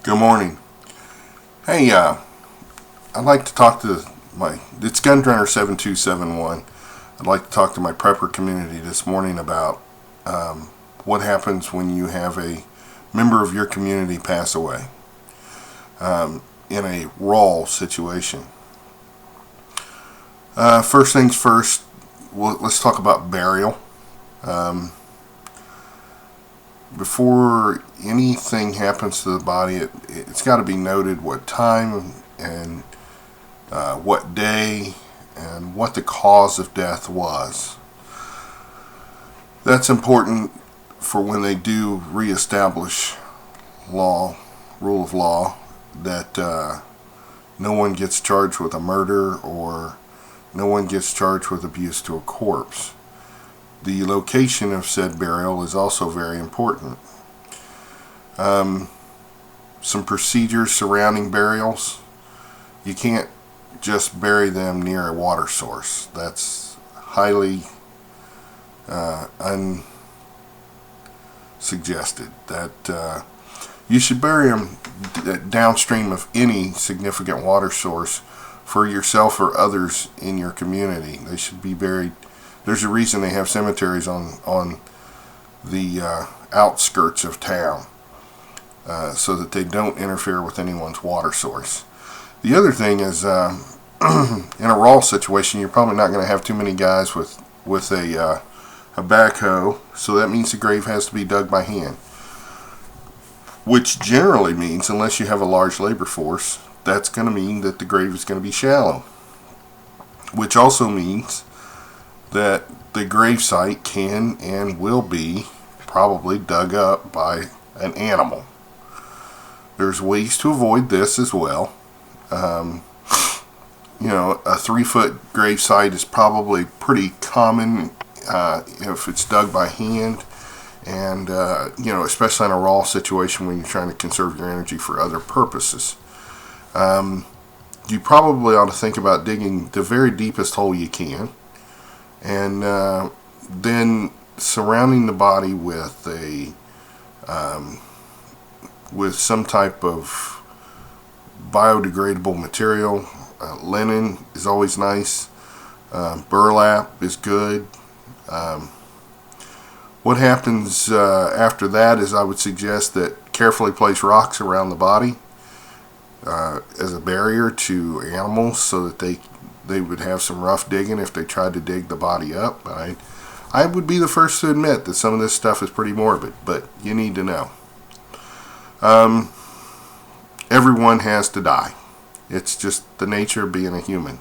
Good morning. Hey, I'd like to talk to it's Gunrunner 7271. I'd like to talk to my prepper community this morning about what happens when you have a member of your community pass away in a raw situation. First things first, let's talk about burial. Before anything happens to the body, it's got to be noted what time and what day and what the cause of death was. That's important for when they do reestablish rule of law, that no one gets charged with a murder or no one gets charged with abuse to a corpse. The location of said burial is also very important. Some procedures surrounding burials: you can't just bury them near a water source. That's highly unsuggested. That you should bury them downstream of any significant water source for yourself or others in your community. They should be buried. There's a reason they have cemeteries on the outskirts of town, so that they don't interfere with anyone's water source. The other thing is, in a raw situation, you're probably not going to have too many guys with a backhoe, so that means the grave has to be dug by hand, which generally means, unless you have a large labor force, that's going to mean that the grave is going to be shallow, which also means that the gravesite can and will be probably dug up by an animal. There's ways to avoid this as well. A 3-foot gravesite is probably pretty common if it's dug by hand, and especially in a raw situation when you're trying to conserve your energy for other purposes. You probably ought to think about digging the very deepest hole you can, and then surrounding the body with some type of biodegradable material. Linen is always nice. Burlap is good. What happens after that is, I would suggest that carefully place rocks around the body as a barrier to animals, so that they would have some rough digging if they tried to dig the body up. I would be the first to admit that some of this stuff is pretty morbid, but you need to know. Everyone has to die. It's just the nature of being a human.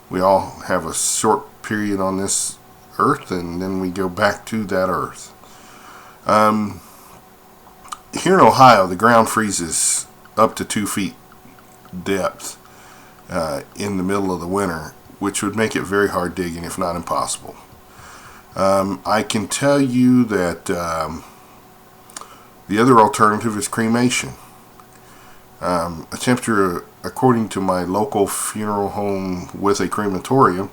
We all have a short period on this earth, and then we go back to that earth. Here in Ohio, the ground freezes up to 2 feet depth in the middle of the winter, which would make it very hard digging, if not impossible. I can tell you that the other alternative is cremation. A temperature, according to my local funeral home with a crematorium,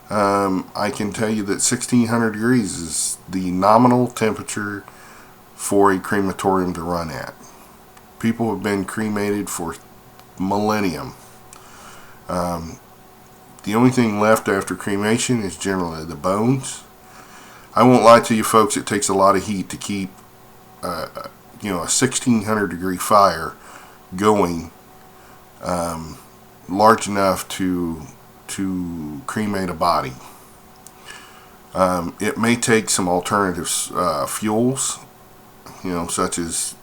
I can tell you that 1600 degrees is the nominal temperature for a crematorium to run at. People have been cremated for millennium. The only thing left after cremation is generally the bones. I won't lie to you folks, it takes a lot of heat to keep a 1600 degree fire going large enough to cremate a body. It may take some alternative fuels, such as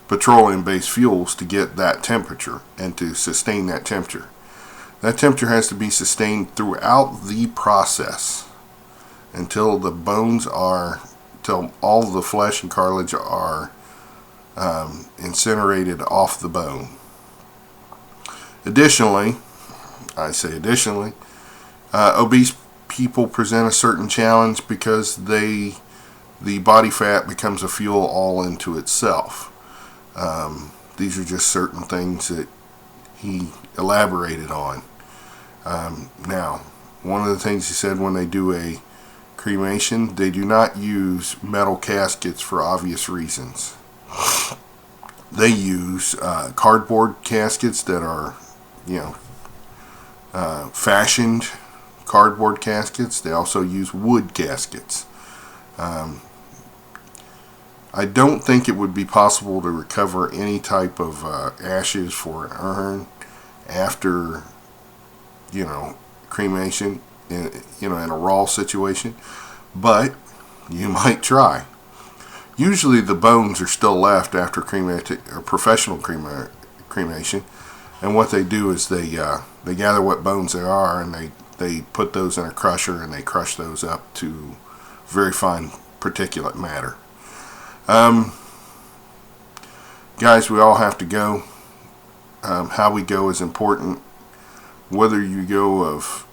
petroleum-based fuels, to get that temperature and to sustain that temperature. That temperature has to be sustained throughout the process until all the flesh and cartilage are incinerated off the bone. Additionally, obese people present a certain challenge because the body fat becomes a fuel all into itself. These are just certain things that he elaborated on. Now, one of the things he said, when they do a cremation, they do not use metal caskets for obvious reasons. They use cardboard caskets that are, you know, fashioned cardboard caskets. They also use wood caskets. I don't think it would be possible to recover any type of ashes for an urn after, you know, cremation, in a raw situation, but you might try. Usually the bones are still left after professional cremation, and what they do is they gather what bones there are, and they put those in a crusher, and they crush those up to very fine particulate matter. Guys, we all have to go. How we go is important. Whether you go of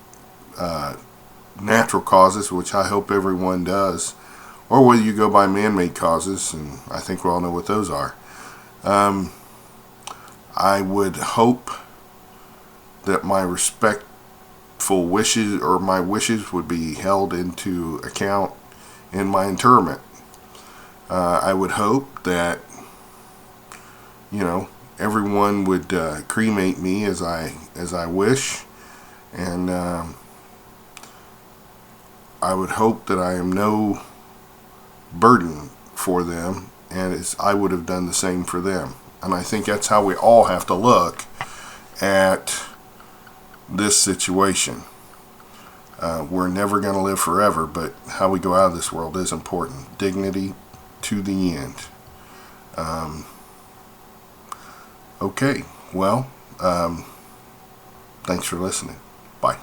natural causes, which I hope everyone does, or whether you go by man-made causes, and I think we all know what those are. I would hope that my respectful wishes, or my wishes, would be held into account in my interment. I would hope that, you know, everyone would cremate me as I wish, and I would hope that I am no burden for them, and I would have done the same for them. And I think that's how we all have to look at this situation. We're never going to live forever, but how we go out of this world is important. Dignity to the end. Okay, well, thanks for listening. Bye.